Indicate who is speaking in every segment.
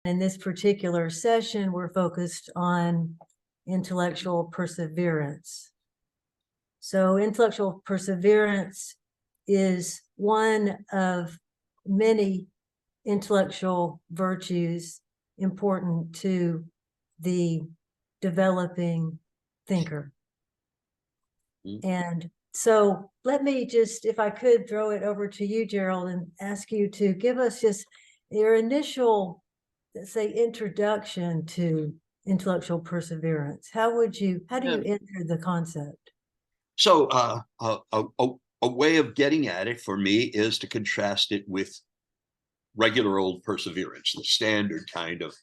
Speaker 1: In this particular session, we're focused on intellectual perseverance. So intellectual perseverance is one of many intellectual virtues important to the developing thinker. And so let me just, if I could, throw it over to you, Gerald, and ask you to give us just your initial, let's say, introduction to intellectual perseverance. How do you enter the concept?
Speaker 2: So a way of getting at it for me is to contrast it with regular old perseverance, the standard kind of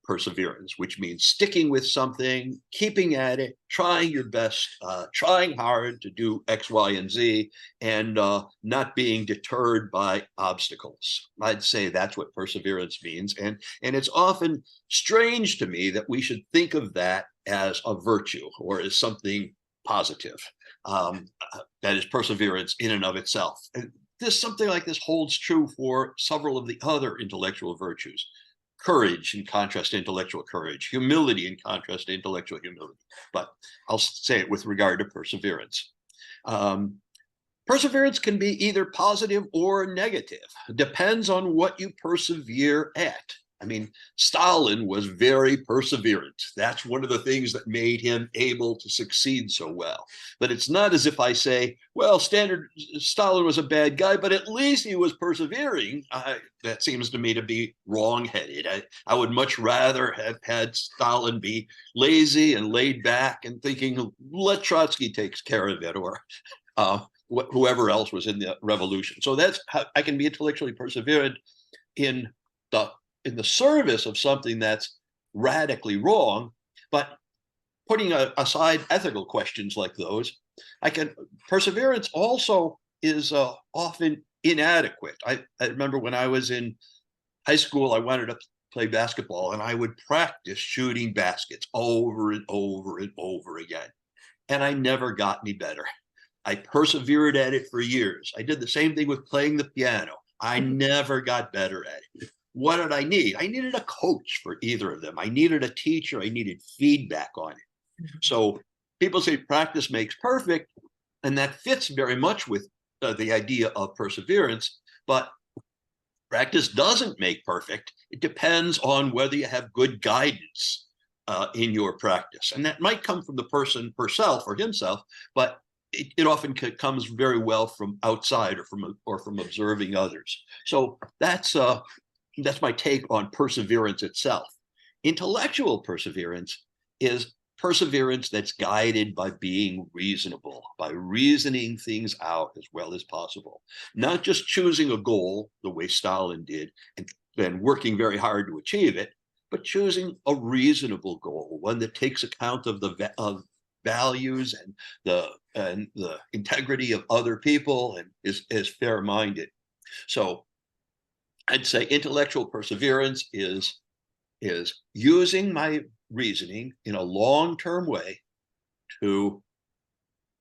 Speaker 2: perseverance, which means sticking with something, keeping at it, trying your best, trying hard to do X, Y, and Z, and not being deterred by obstacles. I'd say that's what perseverance means. And it's often strange to me that we should think of that as a virtue or as something positive. That is perseverance in and of itself. And something like this holds true for several of the other intellectual virtues. Courage in contrast to intellectual courage, humility in contrast to intellectual humility. But I'll say it with regard to perseverance. Perseverance can be either positive or negative. It depends on what you persevere at. I mean, Stalin was very perseverant. That's one of the things that made him able to succeed so well. But it's not as if I say, well, Stalin was a bad guy, but at least he was persevering. That seems to me to be wrong-headed. I would much rather have had Stalin be lazy and laid back and thinking, let Trotsky take care of it, or whoever else was in the revolution. So that's how I can be intellectually perseverant in the service of something that's radically wrong, but putting aside ethical questions like those, perseverance also is often inadequate. I remember when I was in high school, I wanted to play basketball, and I would practice shooting baskets over and over and over again. And I never got any better. I persevered at it for years. I did the same thing with playing the piano. I never got better at it. What did I need? I needed a coach for either of them. I needed a teacher. I needed feedback on it. So people say practice makes perfect, and that fits very much with the idea of perseverance, but practice doesn't make perfect. It depends on whether you have good guidance in your practice. And that might come from the person herself or himself, but it often comes very well from outside or from observing others. So that's my take on perseverance itself. Intellectual perseverance is perseverance that's guided by being reasonable, by reasoning things out as well as possible, not just choosing a goal the way Stalin did and then working very hard to achieve it, but choosing a reasonable goal, one that takes account of the values and the integrity of other people and is fair-minded. So I'd say intellectual perseverance is using my reasoning in a long-term way to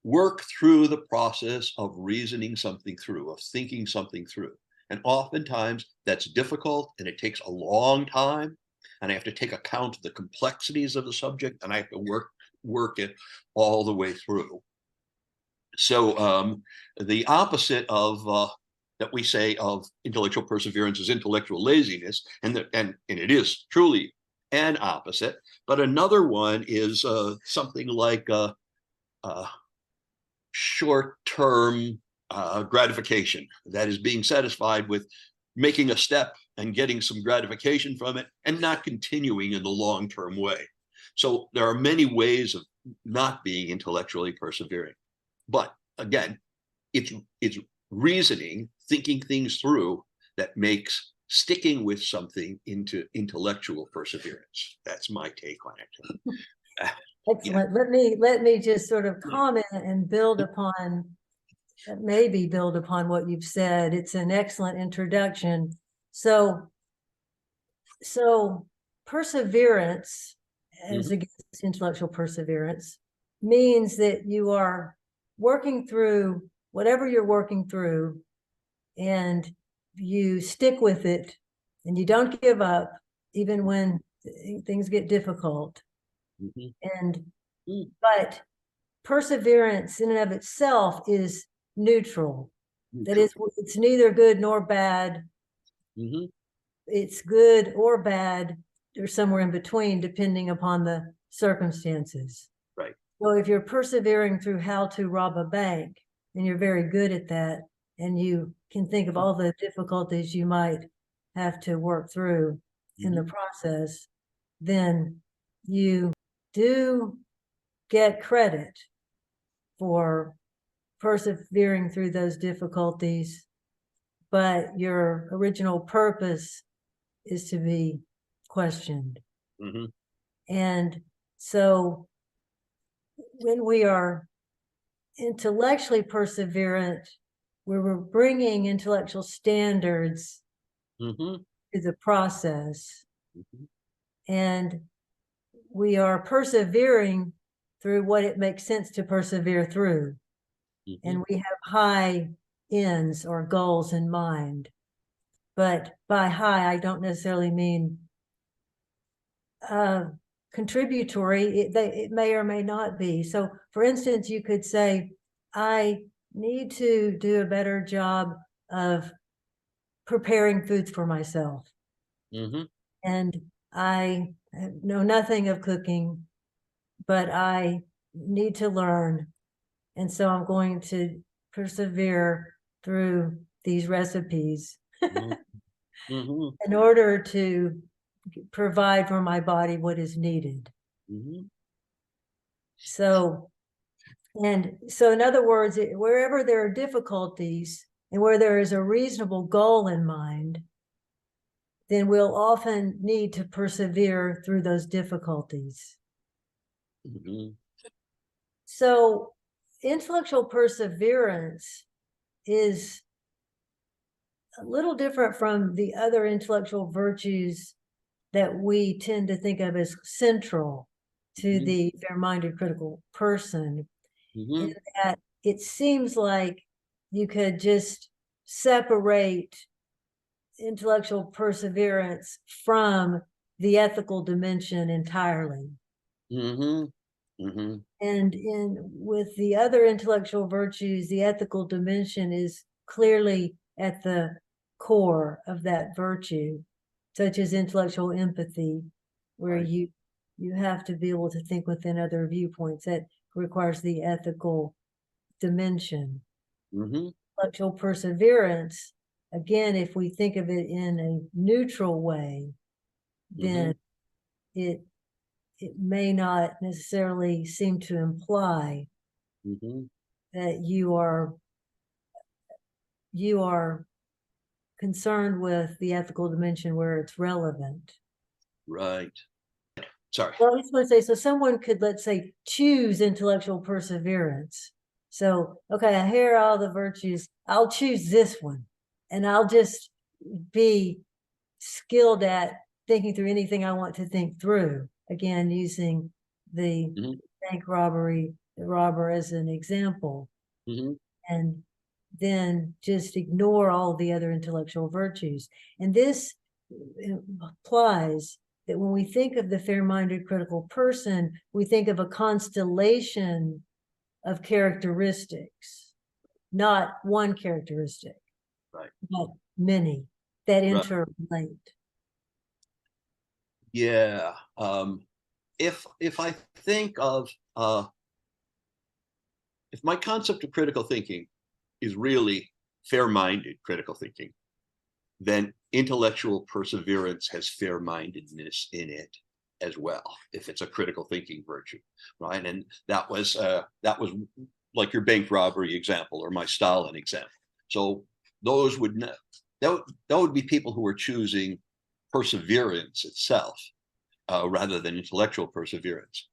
Speaker 2: work through the process of reasoning something through, of thinking something through. And oftentimes that's difficult and it takes a long time, and I have to take account of the complexities of the subject, and I have to work it all the way through. So the opposite of that we say of intellectual perseverance is intellectual laziness, and it is truly an opposite. But another one is something like short-term gratification, that is being satisfied with making a step and getting some gratification from it and not continuing in the long-term way. So there are many ways of not being intellectually persevering. But again, it's reasoning, thinking things through, that makes sticking with something into intellectual perseverance. That's my take on it.
Speaker 1: Excellent. Yeah. Let me just sort of comment and build upon what you've said. It's an excellent introduction. So perseverance, as against intellectual perseverance, means that you are working through whatever you're working through, and you stick with it, and you don't give up, even when things get difficult.
Speaker 2: Mhm.
Speaker 1: And
Speaker 2: Mm.
Speaker 1: but perseverance in and of itself is neutral. That is, it's neither good nor bad.
Speaker 2: Mhm.
Speaker 1: It's good or bad, or somewhere in between, depending upon the circumstances.
Speaker 2: Right.
Speaker 1: So if you're persevering through how to rob a bank, and you're very good at that, and you can think of all the difficulties you might have to work through in the process, then you do get credit for persevering through those difficulties, but your original purpose is to be questioned.
Speaker 2: Mhm.
Speaker 1: And so when we are intellectually perseverant, we're bringing intellectual standards
Speaker 2: Mhm.
Speaker 1: to the process,
Speaker 2: Mhm.
Speaker 1: and we are persevering through what it makes sense to persevere through. And
Speaker 2: Mhm.
Speaker 1: we have high ends or goals in mind. But by high, I don't necessarily mean contributory. It may or may not be. So for instance, you could say, I need to do a better job of preparing foods for myself.
Speaker 2: Mhm.
Speaker 1: And I know nothing of cooking, but I need to learn. And so I'm going to persevere through these recipes
Speaker 2: Mhm. Mhm.
Speaker 1: in order to provide for my body what is needed.
Speaker 2: Mhm.
Speaker 1: So, and so in other words, wherever there are difficulties and where there is a reasonable goal in mind, then we'll often need to persevere through those difficulties.
Speaker 2: Mhm.
Speaker 1: So intellectual perseverance is a little different from the other intellectual virtues that we tend to think of as central to
Speaker 2: Mhm.
Speaker 1: the fair-minded critical person, in
Speaker 2: Mhm.
Speaker 1: that it seems like you could just separate intellectual perseverance from the ethical dimension entirely.
Speaker 2: Mhm. Mhm.
Speaker 1: And with the other intellectual virtues, the ethical dimension is clearly at the core of that virtue, such as intellectual empathy, where
Speaker 2: Right.
Speaker 1: you have to be able to think within other viewpoints. That requires the ethical dimension.
Speaker 2: Mhm.
Speaker 1: Intellectual perseverance, again, if we think of it in a neutral way, then
Speaker 2: Mhm.
Speaker 1: it may not necessarily seem to imply
Speaker 2: Mhm.
Speaker 1: that you are concerned with the ethical dimension where it's relevant.
Speaker 2: Right. Sorry.
Speaker 1: Well, I just want to say, so someone could, let's say, choose intellectual perseverance. So, okay, I hear all the virtues. I'll choose this one, and I'll just be skilled at thinking through anything I want to think through. Again, using the
Speaker 2: Mhm.
Speaker 1: bank robbery, the robber as an example,
Speaker 2: Mhm.
Speaker 1: and then just ignore all the other intellectual virtues. And this implies that when we think of the fair-minded critical person, we think of a constellation of characteristics, not one characteristic,
Speaker 2: Right.
Speaker 1: but many that
Speaker 2: Right.
Speaker 1: interrelate.
Speaker 2: Yeah. If I think of if my concept of critical thinking is really fair-minded critical thinking, then intellectual perseverance has fair-mindedness in it as well, if it's a critical thinking virtue, right? And that was like your bank robbery example or my Stalin example. So those would not, that would be people who are choosing perseverance itself rather than intellectual perseverance.